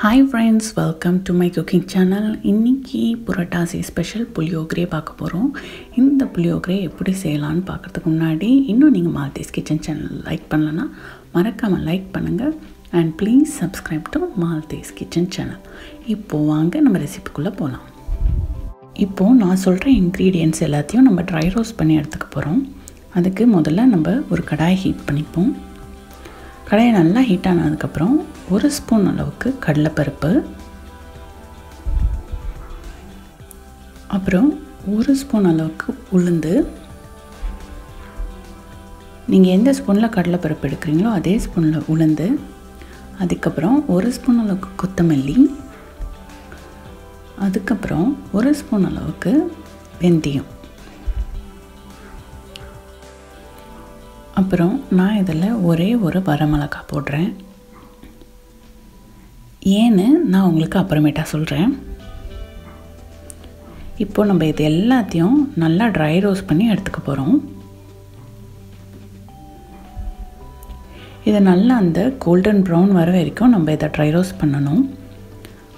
Hi friends, welcome to my cooking channel. இன்னைக்கு புரட்டாசி special புளியோகரே பார்க்க போகிறோம். இந்த புளியோகரே எப்படி செய்யலான்னு பார்க்குறதுக்கு முன்னாடி இன்னும் நீங்கள் மால்தீஸ் கிச்சன் சேனல் லைக் பண்ணலன்னா மறக்காமல் லைக் பண்ணுங்கள் and please subscribe to Maldives kitchen channel. இப்போது வாங்க நம்ம ரெசிபிக்குள்ளே போகலாம். இப்போது நான் சொல்கிற இன்க்ரீடியன்ட்ஸ் எல்லாத்தையும் நம்ம ட்ரை ரோஸ்ட் பண்ணி எடுத்துக்க போகிறோம். அதுக்கு முதல்ல நம்ம ஒரு கடாய் ஹீட் பண்ணிப்போம். கடாயை நல்லா ஹீட் ஆனதுக்கப்புறம் ஒரு ஸ்பூன் அளவுக்கு கடலைப்பருப்பு, அப்புறம் ஒரு ஸ்பூன் அளவுக்கு உளுந்து, நீங்கள் எந்த ஸ்பூனில் கடலைப்பருப்பு எடுக்கிறீங்களோ அதே ஸ்பூனில் உளுந்து, அதுக்கப்புறம் ஒரு ஸ்பூன் அளவுக்கு கொத்தமல்லி, அதுக்கப்புறம் ஒரு ஸ்பூன் அளவுக்கு வெந்தயம், அப்புறம் நான் இதில் ஒரே ஒரு வரமிளகாய் போடுறேன். ஏன்னு நான் உங்களுக்கு அப்புறமேட்டா சொல்கிறேன். இப்போது நம்ம இது எல்லாத்தையும் நல்லா ட்ரை ரோஸ்ட் பண்ணி எடுத்துக்க போகிறோம். இதை நல்லா அந்த கோல்டன் ப்ரௌன் வர வரைக்கும் நம்ம இதை ட்ரை ரோஸ்ட் பண்ணணும்.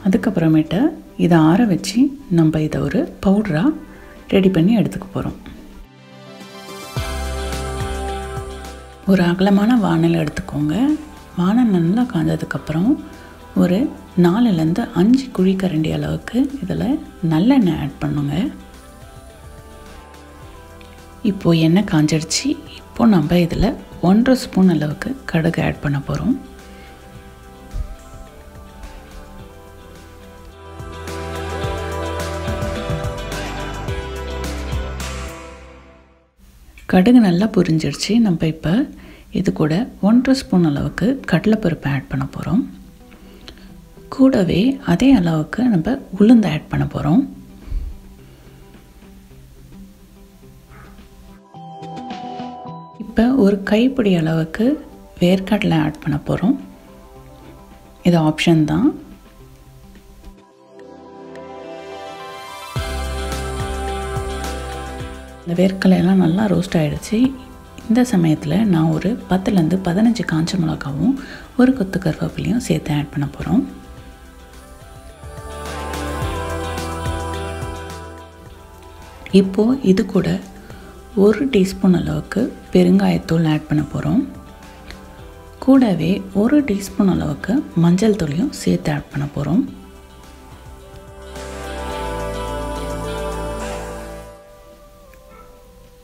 அதுக்கப்புறமேட்டு இதை ஆற வச்சு நம்ம இதை ஒரு பவுடராக ரெடி பண்ணி எடுத்துக்க போகிறோம். ஒரு அகலமான வானல் எடுத்துக்கோங்க. வானல் நல்லா காஞ்சதுக்கப்புறம் ஒரு 4லேருந்து 5 குழிக்கரண்டி அளவுக்கு இதில் நல்லெண்ணெய் ஆட் பண்ணுங்க. இப்போது எண்ணெய் காஞ்சிடுச்சு. இப்போது நம்ம இதில் 1.5 ஸ்பூன் அளவுக்கு கடுகு ஆட் பண்ண போகிறோம். கடுகு நல்லா பொரிஞ்சிடுச்சு. நம்ம இப்போ இது கூட 1.5 ஸ்பூன் அளவுக்கு கடலைப்பருப்பு ஆட் பண்ண போகிறோம். கூடவே அதே அளவுக்கு நம்ம உளுந்து ஆட் பண்ண போகிறோம். இப்போ ஒரு கைப்பிடி அளவுக்கு வேர்க்கடலை ஆட் பண்ண போகிறோம். இது ஆப்ஷன் தான். இந்த வேர்க்கடலையெல்லாம் நல்லா ரோஸ்ட் ஆகிடுச்சு. இந்த சமயத்தில் நான் ஒரு 10லேருந்து 15 காஞ்ச மிளகாவும் ஒரு கொத்து கருவேப்பிலையும் சேர்த்து ஆட் பண்ண போகிறோம். இப்போது இது கூட 1 டீஸ்பூன் அளவுக்கு பெருங்காயத்தூள் ஆட் பண்ண போகிறோம். கூடவே 1 டீஸ்பூன் அளவுக்கு மஞ்சள் தூளையும் சேர்த்து ஆட் பண்ண போகிறோம்.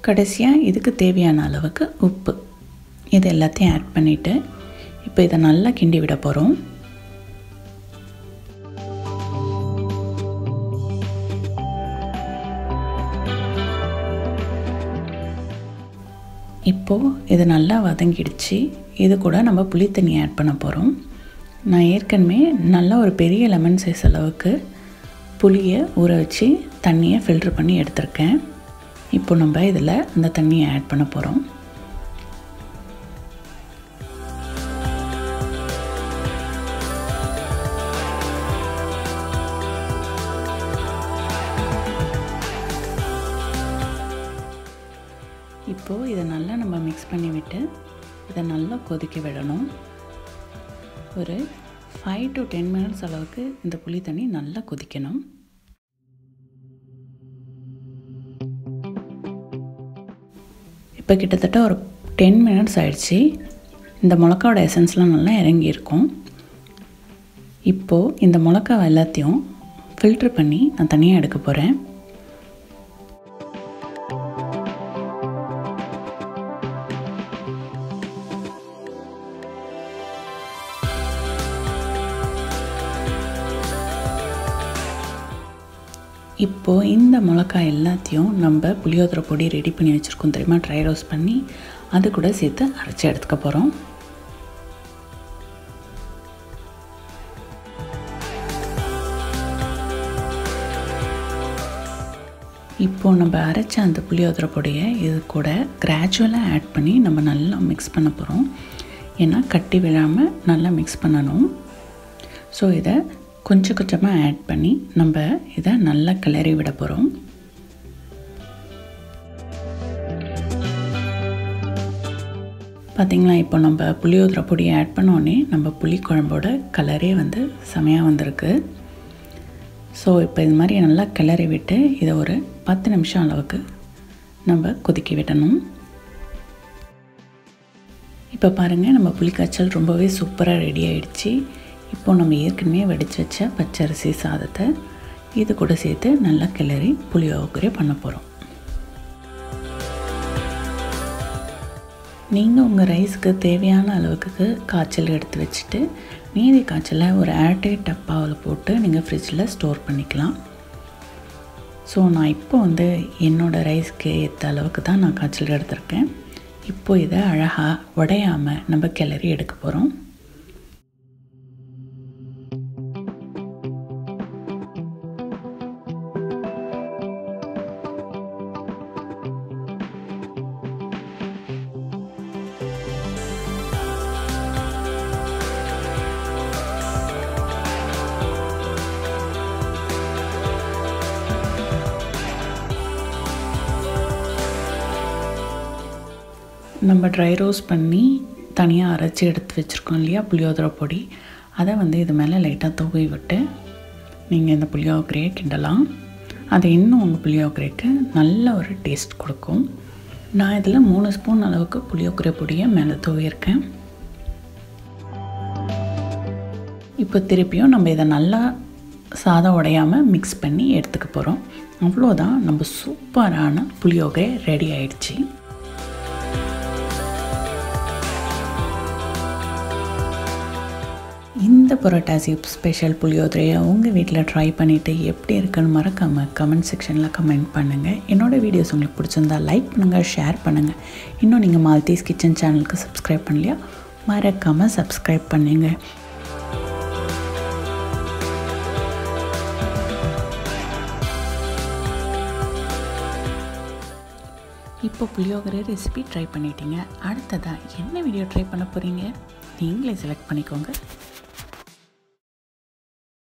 கடைசியாக இதுக்கு தேவையான அளவுக்கு உப்பு, இது எல்லாத்தையும் ஆட் பண்ணிவிட்டு இப்போ இதை நல்லா கிண்டி விட போகிறோம். இப்போது இது நல்லா வதங்கிடுச்சு. இது கூட நம்ம புளி தண்ணி ஆட் பண்ண போகிறோம். நான் ஏற்கனவே நல்லா ஒரு பெரிய லெமன் சைஸ் அளவுக்கு புளியை ஊற வச்சு தண்ணியை ஃபில்ட்ரு பண்ணி எடுத்திருக்கேன். இப்போ நம்ம இதில் அந்த தண்ணியை ஆட் பண்ண போகிறோம். இப்போது இதை நல்லா நம்ம மிக்ஸ் பண்ணி விட்டு இதை நல்லா கொதிக்க விடணும். ஒரு 5 to 10 மினிட்ஸ் அளவுக்கு இந்த புளி தண்ணி நல்லா கொதிக்கணும். இப்போ கிட்டத்தட்ட ஒரு 10 மினிட்ஸ் ஆயிடுச்சு. இந்த மிளகாவோட எசன்ஸ்லாம் நல்லா இறங்கியிருக்கும். இப்போது இந்த மிளகா எல்லாத்தையும் ஃபில்ட்ரு பண்ணி நான் தனியாக எடுக்க போகிறேன். இப்போது இந்த மிளகாய் எல்லாத்தையும் நம்ம புளியோதரை பொடி ரெடி பண்ணி வச்சுருக்கோம் தெரியுமா, ட்ரை ரோஸ்ட் பண்ணி, அது கூட சேர்த்து அரைச்சி எடுத்துக்க போகிறோம். இப்போது நம்ம அரைச்ச அந்த புளியோதரை பொடியை இது கூட கிராஜுவலாக ஆட் பண்ணி நம்ம நல்லா மிக்ஸ் பண்ண போகிறோம். ஏன்னா கட்டி விழாமல் நல்லா மிக்ஸ் பண்ணணும். ஸோ இதை கொஞ்சம் கொஞ்சமாக ஆட் பண்ணி நம்ம இதை நல்லா கிளறி விட போகிறோம். பார்த்திங்களா, இப்போ நம்ம புளியோதரை பொடியை ஆட் பண்ணோடனே நம்ம புளி குழம்போட கலரே வந்து செமையாக வந்திருக்கு. ஸோ இப்போ இது மாதிரி நல்லா கிளறி விட்டு இதை ஒரு 10 நிமிஷம் அளவுக்கு நம்ம கொதிக்க விடணும். இப்போ பாருங்கள், நம்ம புளிக்காய்ச்சல் ரொம்பவே சூப்பராக ரெடி ஆகிடுச்சு. இப்போது நம்ம ஏற்கனவே வடித்து வச்ச பச்சரிசி சாதத்தை இது கூட சேர்த்து நல்லா கிளறி புளியோகரை பண்ண போகிறோம். நீங்கள் உங்கள் ரைஸுக்கு தேவையான அளவுக்கு காய்ச்சல் எடுத்து வச்சுட்டு மீதி காய்ச்சலை ஒரு ஏர்டைட் டப்பாவில் போட்டு நீங்கள் ஃப்ரிட்ஜில் ஸ்டோர் பண்ணிக்கலாம். ஸோ நான் இப்போ வந்து என்னோடய ரைஸ்க்கு ஏற்ற அளவுக்கு தான் நான் காய்ச்சல் எடுத்திருக்கேன். இப்போது இதை அழகாக உடையாமல் நம்ம கிளறி எடுக்க போகிறோம். நம்ம ட்ரை ரோஸ்ட் பண்ணி தனியாக அரைச்சி எடுத்து வச்சுருக்கோம் இல்லையா புளியோதரை பொடி, அதை வந்து இது மேலே லைட்டாக தூவி விட்டு நீங்கள் இந்த புளியோகரையை கிண்டலாம். அது இன்னும் உங்கள் புளியோகரைக்கு நல்ல ஒரு டேஸ்ட் கொடுக்கும். நான் இதில் 3 ஸ்பூன் அளவுக்கு புளியோகரை பொடியை மேலே தூவியிருக்கேன். இப்போ திருப்பியும் நம்ம இதை நல்லா சாதம் உடையாமல் மிக்ஸ் பண்ணி எடுத்துக்க போகிறோம். அவ்வளோதான், நம்ம சூப்பரான புளியோகரை ரெடி ஆயிடுச்சு. இந்த புரோட்டாசி ஸ்பெஷல் புளியோதரையை உங்கள் வீட்டில் ட்ரை பண்ணிவிட்டு எப்படி இருக்குன்னு மறக்காமல் கமெண்ட் செக்ஷனில் கமெண்ட் பண்ணுங்கள். என்னோடய வீடியோஸ் உங்களுக்கு பிடிச்சிருந்தா லைக் பண்ணுங்கள், ஷேர் பண்ணுங்கள். இன்னும் நீங்கள் மால்தீஸ் கிச்சன் சேனலுக்கு சப்ஸ்கிரைப் பண்ணலையா, மறக்காமல் சப்ஸ்கிரைப் பண்ணுங்க. இப்போ புளியோகரை ரெசிபி ட்ரை பண்ணிட்டீங்க. அடுத்ததாக என்ன வீடியோ ட்ரை பண்ண போகிறீங்க நீங்களே செலக்ட் பண்ணிக்கோங்க.